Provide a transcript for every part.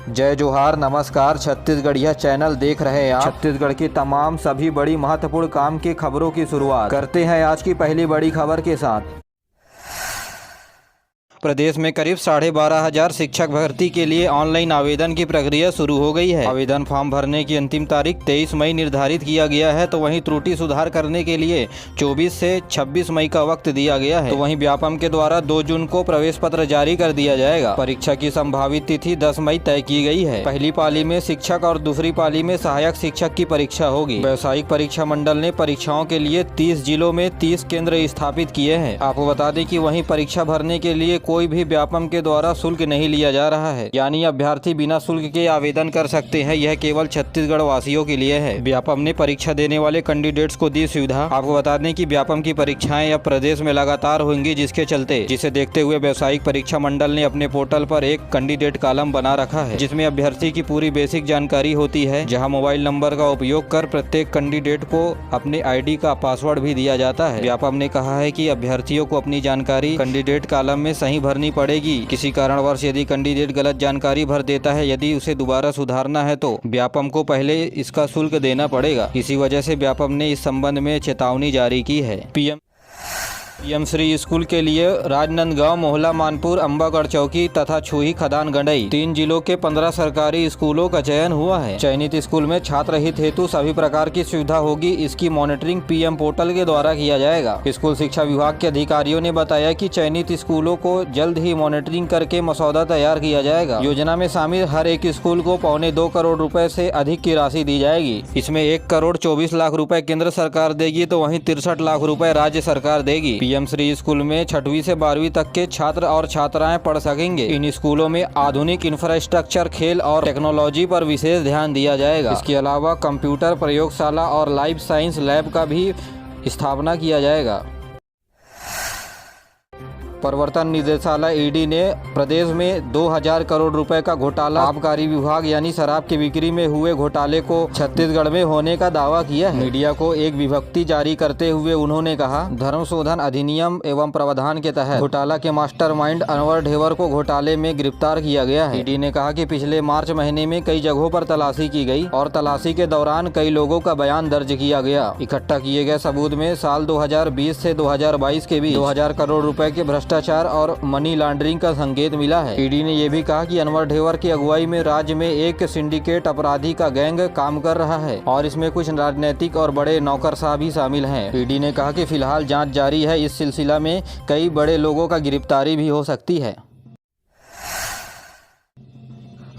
जय जोहार, नमस्कार। छत्तीसगढ़िया चैनल देख रहे हैं आप। छत्तीसगढ़ की तमाम सभी बड़ी महत्वपूर्ण काम की खबरों की शुरुआत करते हैं आज की पहली बड़ी खबर के साथ। प्रदेश में करीब 12,500 शिक्षक भर्ती के लिए ऑनलाइन आवेदन की प्रक्रिया शुरू हो गई है। आवेदन फॉर्म भरने की अंतिम तारीख 23 मई निर्धारित किया गया है, तो वहीं त्रुटि सुधार करने के लिए 24 से 26 मई का वक्त दिया गया है। तो वहीं व्यापम के द्वारा 2 जून को प्रवेश पत्र जारी कर दिया जाएगा। परीक्षा की संभावित तिथि 10 मई तय की गई है। पहली पाली में शिक्षक और दूसरी पाली में सहायक शिक्षक की परीक्षा होगी। व्यावसायिक परीक्षा मंडल ने परीक्षाओं के लिए 30 जिलों में 30 केंद्र स्थापित किए हैं। आपको बता दें कि वहीं परीक्षा भरने के लिए कोई भी व्यापम के द्वारा शुल्क नहीं लिया जा रहा है, यानी अभ्यर्थी बिना शुल्क के आवेदन कर सकते हैं। यह केवल छत्तीसगढ़ वासियों के लिए है। व्यापम ने परीक्षा देने वाले कैंडिडेट्स को दी सुविधा। आपको बता दें कि व्यापम की परीक्षाएं अब प्रदेश में लगातार होंगी, जिसे देखते हुए व्यावसायिक परीक्षा मंडल ने अपने पोर्टल पर एक कैंडिडेट कॉलम बना रखा है, जिसमें अभ्यर्थी की पूरी बेसिक जानकारी होती है, जहाँ मोबाइल नंबर का उपयोग कर प्रत्येक कैंडिडेट को अपने ID का पासवर्ड भी दिया जाता है। व्यापम ने कहा है कि अभ्यर्थियों को अपनी जानकारी कैंडिडेट कॉलम में सही भरनी पड़ेगी। किसी कारणवश यदि कैंडिडेट गलत जानकारी भर देता है, यदि उसे दोबारा सुधारना है तो व्यापम को पहले इसका शुल्क देना पड़ेगा। इसी वजह से व्यापम ने इस संबंध में चेतावनी जारी की है। पीएम श्री स्कूल के लिए राजनांदगांव, मोहला, मानपुर, अंबागढ़ चौकी तथा छुही, खदान, गंडई 3 जिलों के 15 सरकारी स्कूलों का चयन हुआ है। चयनित स्कूल में छात्र हित हेतु सभी प्रकार की सुविधा होगी। इसकी मॉनिटरिंग पीएम पोर्टल के द्वारा किया जाएगा। स्कूल शिक्षा विभाग के अधिकारियों ने बताया कि चयनित स्कूलों को जल्द ही मॉनिटरिंग करके मसौदा तैयार किया जाएगा। योजना में शामिल हर एक स्कूल को 2.25 करोड़ रुपए से अधिक की राशि दी जाएगी। इसमें 1 करोड़ 24 लाख रुपए केंद्र सरकार देगी, तो वहीं 63 लाख रुपए राज्य सरकार देगी। पीएम श्री स्कूल में 6वीं से 12वीं तक के छात्र और छात्राएं पढ़ सकेंगे। इन स्कूलों में आधुनिक इंफ्रास्ट्रक्चर, खेल और टेक्नोलॉजी पर विशेष ध्यान दिया जाएगा। इसके अलावा कंप्यूटर प्रयोगशाला और लाइफ साइंस लैब का भी स्थापना किया जाएगा। प्रवर्तन निदेशालय ED ने प्रदेश में 2000 करोड़ रुपए का घोटाला आबकारी विभाग यानी शराब की बिक्री में हुए घोटाले को छत्तीसगढ़ में होने का दावा किया है। मीडिया को एक विज्ञप्ति जारी करते हुए उन्होंने कहा, धर्म शोधन अधिनियम एवं प्रावधान के तहत घोटाला के मास्टरमाइंड अनवर ढेबर को घोटाले में गिरफ्तार किया गया है। ED ने कहा कि पिछले मार्च महीने में कई जगहों पर तलाशी की गई और तलाशी के दौरान कई लोगों का बयान दर्ज किया गया। इकट्ठा किए गए सबूत में साल 2020 से 2022 के बीच 2000 करोड़ रुपए के भ्रष्टाचार और मनी लॉन्ड्रिंग का संकेत मिला है। ED ने यह भी कहा कि अनवर ढेबर की अगुवाई में राज्य में एक सिंडिकेट अपराधी का गैंग काम कर रहा है और इसमें कुछ राजनीतिक और बड़े नौकरशाह भी शामिल हैं। ED ने कहा कि फिलहाल जांच जारी है। इस सिलसिला में कई बड़े लोगों का गिरफ्तारी भी हो सकती है।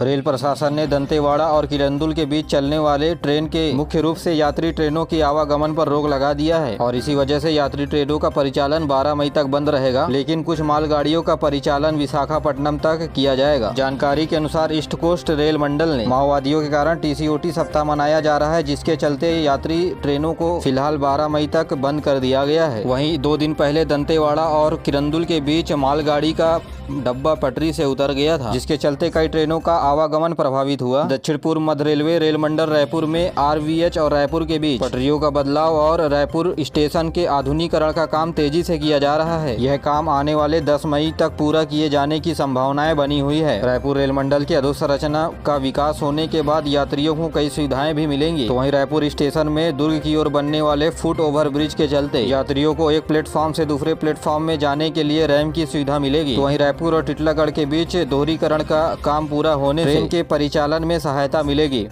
रेल प्रशासन ने दंतेवाड़ा और किरंदुल के बीच चलने वाले ट्रेन के मुख्य रूप से यात्री ट्रेनों के आवागमन पर रोक लगा दिया है और इसी वजह से यात्री ट्रेनों का परिचालन 12 मई तक बंद रहेगा, लेकिन कुछ मालगाड़ियों का परिचालन विशाखापट्टनम तक किया जाएगा। जानकारी के अनुसार ईस्ट कोस्ट रेल मंडल ने माओवादियों के कारण TCOT सप्ताह मनाया जा रहा है, जिसके चलते यात्री ट्रेनों को फिलहाल 12 मई तक बंद कर दिया गया है। वहीं 2 दिन पहले दंतेवाड़ा और किरंदुल के बीच मालगाड़ी का डब्बा पटरी से उतर गया था, जिसके चलते कई ट्रेनों का आवागमन प्रभावित हुआ। दक्षिण पूर्व मध्य रेलवे रेल मंडल रायपुर में RVH और रायपुर के बीच पटरियों का बदलाव और रायपुर स्टेशन के आधुनिकीकरण का काम तेजी से किया जा रहा है। यह काम आने वाले 10 मई तक पूरा किए जाने की संभावनाएं बनी हुई है। रायपुर रेल मंडल की अधोसंरचना का विकास होने के बाद यात्रियों को कई सुविधाएं भी मिलेंगी। तो वहीं रायपुर स्टेशन में दुर्ग की ओर बनने वाले फुट ओवर ब्रिज के चलते यात्रियों को एक प्लेटफॉर्म से दूसरे प्लेटफॉर्म में जाने के लिए रैंप की सुविधा मिलेगी। तो वहीं रायपुर और टिटलागढ़ के बीच दोहरीकरण का काम पूरा होने से ट्रेन के परिचालन में सहायता मिलेगी।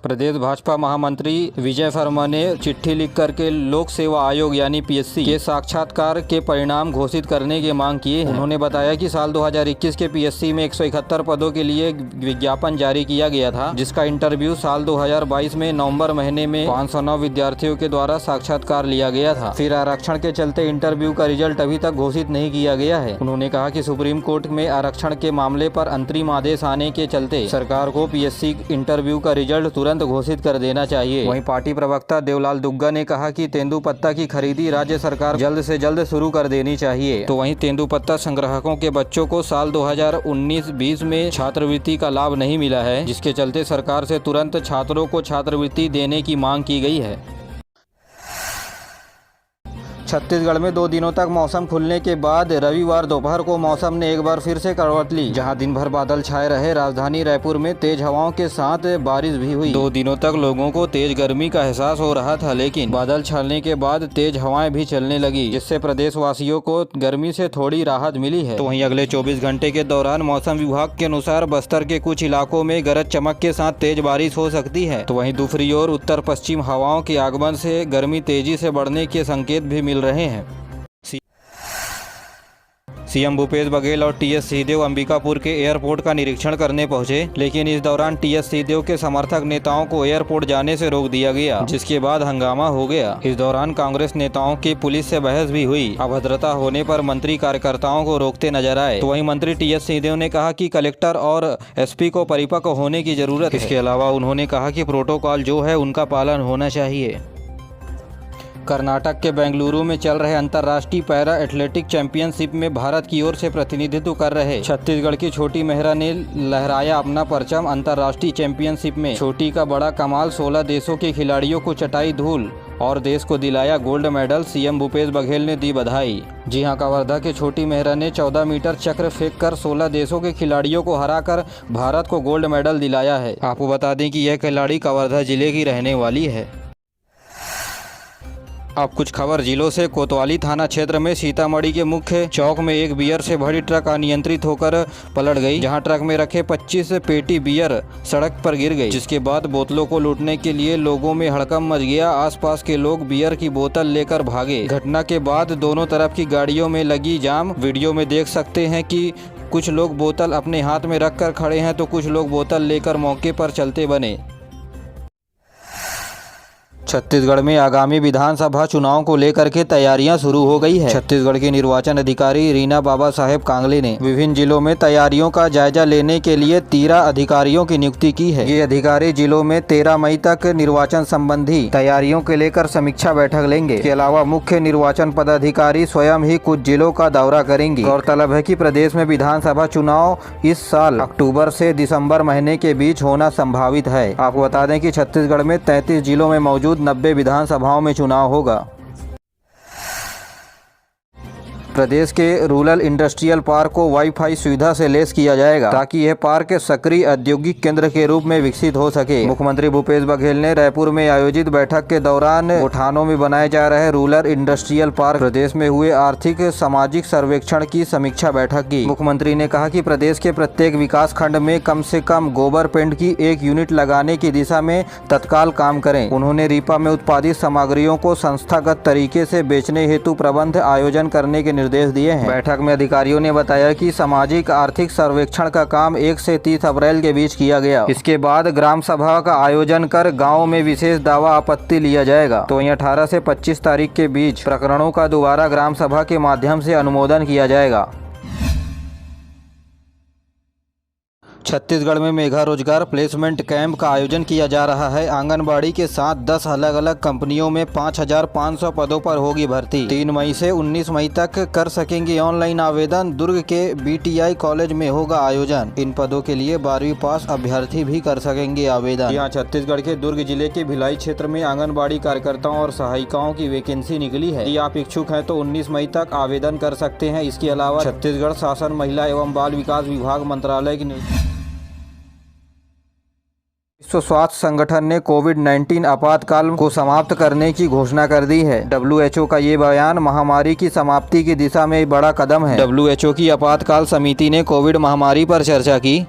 प्रदेश भाजपा महामंत्री विजय वर्मा ने चिट्ठी लिख करके लोक सेवा आयोग यानी PSC के साक्षात्कार के परिणाम घोषित करने की मांग की है। उन्होंने बताया कि साल 2021 के PSC में 171 पदों के लिए विज्ञापन जारी किया गया था, जिसका इंटरव्यू साल 2022 में नवंबर महीने में 509 विद्यार्थियों के द्वारा साक्षात्कार लिया गया था। फिर आरक्षण के चलते इंटरव्यू का रिजल्ट अभी तक घोषित नहीं किया गया है। उन्होंने कहा कि सुप्रीम कोर्ट में आरक्षण के मामले पर अंतरिम आदेश आने के चलते सरकार को PSC इंटरव्यू का रिजल्ट तुरंत घोषित कर देना चाहिए। वहीं पार्टी प्रवक्ता देवलाल दुग्गा ने कहा कि तेंदुपत्ता की खरीदी राज्य सरकार जल्द से जल्द शुरू कर देनी चाहिए। तो वहीं तेंदुपत्ता संग्राहकों के बच्चों को साल 2019-20 में छात्रवृत्ति का लाभ नहीं मिला है, जिसके चलते सरकार से तुरंत छात्रों को छात्रवृत्ति देने की मांग की गई है। छत्तीसगढ़ में 2 दिनों तक मौसम खुलने के बाद रविवार दोपहर को मौसम ने एक बार फिर से करवट ली, जहां दिन भर बादल छाए रहे। राजधानी रायपुर में तेज हवाओं के साथ बारिश भी हुई। 2 दिनों तक लोगों को तेज गर्मी का एहसास हो रहा था, लेकिन बादल छाने के बाद तेज हवाएं भी चलने लगी, जिससे प्रदेश वासियों को गर्मी से थोड़ी राहत मिली है। तो वहीं अगले 24 घंटे के दौरान मौसम विभाग के अनुसार बस्तर के कुछ इलाकों में गरज चमक के साथ तेज बारिश हो सकती है। तो वहीं दूसरी ओर उत्तर पश्चिम हवाओं के आगमन से गर्मी तेजी से बढ़ने के संकेत भी मिल रहे हैं। सीएम भूपेश बघेल और टीएस सिंहदेव अंबिकापुर के एयरपोर्ट का निरीक्षण करने पहुंचे, लेकिन इस दौरान टीएस सिंहदेव के समर्थक नेताओं को एयरपोर्ट जाने से रोक दिया गया, जिसके बाद हंगामा हो गया। इस दौरान कांग्रेस नेताओं की पुलिस से बहस भी हुई। अभद्रता होने पर मंत्री कार्यकर्ताओं को रोकते नजर आए। तो वहीं मंत्री टीएस सिंहदेव ने कहा कि कलेक्टर और एसपी को परिपक्व होने की जरूरत है। इसके अलावा उन्होंने कहा कि प्रोटोकॉल जो है उनका पालन होना चाहिए। कर्नाटक के बेंगलुरु में चल रहे अंतर्राष्ट्रीय पैरा एथलेटिक चैंपियनशिप में भारत की ओर से प्रतिनिधित्व कर रहे छत्तीसगढ़ की छोटी मेहरा ने लहराया अपना परचम। अंतर्राष्ट्रीय चैंपियनशिप में छोटी का बड़ा कमाल, 16 देशों के खिलाड़ियों को चटाई धूल और देश को दिलाया gold medal. CM Bhupesh Baghel ने दी बधाई। जी हां, कवर्धा के छोटी मेहरा ने 14 मीटर चक्र फेंक कर 16 देशों के खिलाड़ियों को हराकर भारत को गोल्ड मेडल दिलाया है। आपको बता दें कि यह खिलाड़ी कवर्धा जिले की रहने वाली है। अब कुछ खबर जिलों से। कोतवाली थाना क्षेत्र में सीतामढ़ी के मुख्य चौक में एक बियर से भरी ट्रक अनियंत्रित होकर पलट गई, जहां ट्रक में रखे 25 पेटी बियर सड़क पर गिर गई, जिसके बाद बोतलों को लूटने के लिए लोगों में हड़कंप मच गया। आसपास के लोग बियर की बोतल लेकर भागे। घटना के बाद दोनों तरफ की गाड़ियों में लगी जाम। वीडियो में देख सकते हैं कि कुछ लोग बोतल अपने हाथ में रखकर खड़े हैं, तो कुछ लोग बोतल लेकर मौके पर चलते बने। छत्तीसगढ़ में आगामी विधानसभा चुनाव को लेकर के तैयारियां शुरू हो गई है। छत्तीसगढ़ के निर्वाचन अधिकारी रीना बाबा साहेब कांगले ने विभिन्न जिलों में तैयारियों का जायजा लेने के लिए 13 अधिकारियों की नियुक्ति की है। ये अधिकारी जिलों में 13 मई तक निर्वाचन संबंधी तैयारियों के लेकर समीक्षा बैठक लेंगे। इसके अलावा मुख्य निर्वाचन पदाधिकारी स्वयं ही कुछ जिलों का दौरा करेंगे। गौरतलब है कि प्रदेश में विधानसभा चुनाव इस साल अक्टूबर से दिसंबर महीने के बीच होना संभावित है। आपको बता दें कि छत्तीसगढ़ में 33 जिलों में मौजूद 90 विधानसभाओं में चुनाव होगा। प्रदेश के रूरल इंडस्ट्रियल पार्क को वाईफाई सुविधा से लैस किया जाएगा, ताकि यह पार्क सक्रिय औद्योगिक केंद्र के रूप में विकसित हो सके। मुख्यमंत्री भूपेश बघेल ने रायपुर में आयोजित बैठक के दौरान गोठानों में बनाए जा रहे रूरल इंडस्ट्रियल पार्क प्रदेश में हुए आर्थिक सामाजिक सर्वेक्षण की समीक्षा बैठक की। मुख्यमंत्री ने कहा कि प्रदेश के प्रत्येक विकास खंड में कम से कम गोबर पेंट की 1 यूनिट लगाने की दिशा में तत्काल काम करें। उन्होंने रीपा में उत्पादित सामग्रियों को संस्थागत तरीके से बेचने हेतु प्रबंध आयोजन करने के निर्देश दिए हैं। बैठक में अधिकारियों ने बताया कि सामाजिक आर्थिक सर्वेक्षण का काम 1 से 30 अप्रैल के बीच किया गया। इसके बाद ग्राम सभा का आयोजन कर गांव में विशेष दावा आपत्ति लिया जाएगा। तो वहीं 18 से 25 तारीख के बीच प्रकरणों का दोबारा ग्राम सभा के माध्यम से अनुमोदन किया जाएगा। छत्तीसगढ़ में मेगा रोजगार प्लेसमेंट कैंप का आयोजन किया जा रहा है। आंगनबाड़ी के साथ 10 अलग अलग कंपनियों में 5500 पदों पर होगी भर्ती। 3 मई से 19 मई तक कर सकेंगे ऑनलाइन आवेदन। दुर्ग के बीटीआई कॉलेज में होगा आयोजन। इन पदों के लिए 12वीं पास अभ्यर्थी भी कर सकेंगे आवेदन। यहाँ छत्तीसगढ़ के दुर्ग जिले के भिलाई क्षेत्र में आंगनबाड़ी कार्यकर्ताओं और सहायिकाओं की वैकेंसी निकली है। यदि आप इच्छुक हैं तो 19 मई तक आवेदन कर सकते हैं। इसके अलावा छत्तीसगढ़ शासन महिला एवं बाल विकास विभाग मंत्रालय की विश्व स्वास्थ्य संगठन ने कोविड-19 आपातकाल को समाप्त करने की घोषणा कर दी है। WHO का ये बयान महामारी की समाप्ति की दिशा में बड़ा कदम है। WHO की आपातकाल समिति ने कोविड महामारी पर चर्चा की।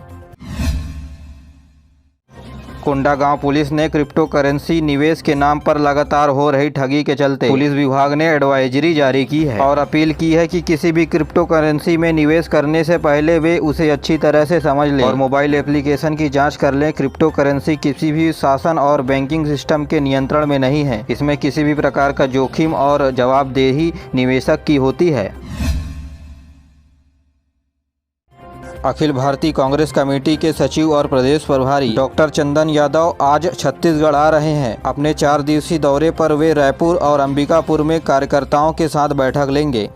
कोंडागांव पुलिस ने क्रिप्टो करेंसी निवेश के नाम पर लगातार हो रही ठगी के चलते पुलिस विभाग ने एडवाइजरी जारी की है और अपील की है कि किसी भी क्रिप्टो करेंसी में निवेश करने से पहले वे उसे अच्छी तरह से समझ लें और मोबाइल एप्लीकेशन की जांच कर लें। क्रिप्टो करेंसी किसी भी शासन और बैंकिंग सिस्टम के नियंत्रण में नहीं है। इसमें किसी भी प्रकार का जोखिम और जवाबदेही निवेशक की होती है। अखिल भारतीय कांग्रेस कमेटी के सचिव और प्रदेश प्रभारी डॉक्टर चंदन यादव आज छत्तीसगढ़ आ रहे हैं। अपने 4 दिवसीय दौरे पर वे रायपुर और अंबिकापुर में कार्यकर्ताओं के साथ बैठक लेंगे।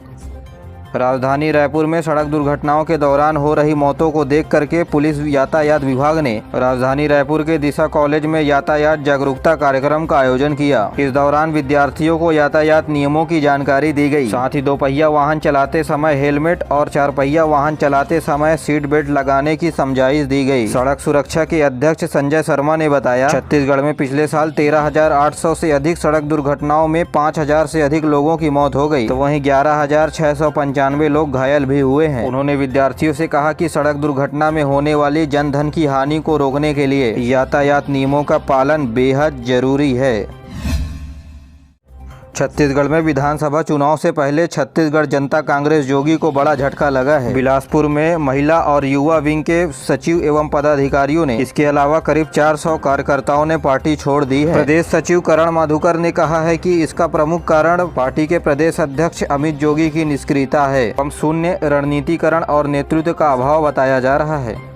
राजधानी रायपुर में सड़क दुर्घटनाओं के दौरान हो रही मौतों को देख करके पुलिस यातायात विभाग ने राजधानी रायपुर के दिशा कॉलेज में यातायात जागरूकता कार्यक्रम का आयोजन किया। इस दौरान विद्यार्थियों को यातायात नियमों की जानकारी दी गई। साथ ही 2 पहिया वाहन चलाते समय हेलमेट और 4 पहिया वाहन चलाते समय सीट बेल्ट लगाने की समझाइश दी गई। सड़क सुरक्षा के अध्यक्ष संजय शर्मा ने बताया, छत्तीसगढ़ में पिछले साल 13,800 से अधिक सड़क दुर्घटनाओं में 5,000 से अधिक लोगों की मौत हो गई, तो वहीं 11,695 लोग घायल भी हुए हैं। उन्होंने विद्यार्थियों से कहा कि सड़क दुर्घटना में होने वाली जनधन की हानि को रोकने के लिए यातायात नियमों का पालन बेहद जरूरी है। छत्तीसगढ़ में विधानसभा चुनाव से पहले छत्तीसगढ़ जनता कांग्रेस जोगी को बड़ा झटका लगा है। बिलासपुर में महिला और युवा विंग के सचिव एवं पदाधिकारियों ने, इसके अलावा करीब 400 कार्यकर्ताओं ने पार्टी छोड़ दी है। प्रदेश सचिव करण माधुकर ने कहा है कि इसका प्रमुख कारण पार्टी के प्रदेश अध्यक्ष अमित जोगी की निष्क्रियता है एवं शून्य रणनीतिकरण और नेतृत्व का अभाव बताया जा रहा है।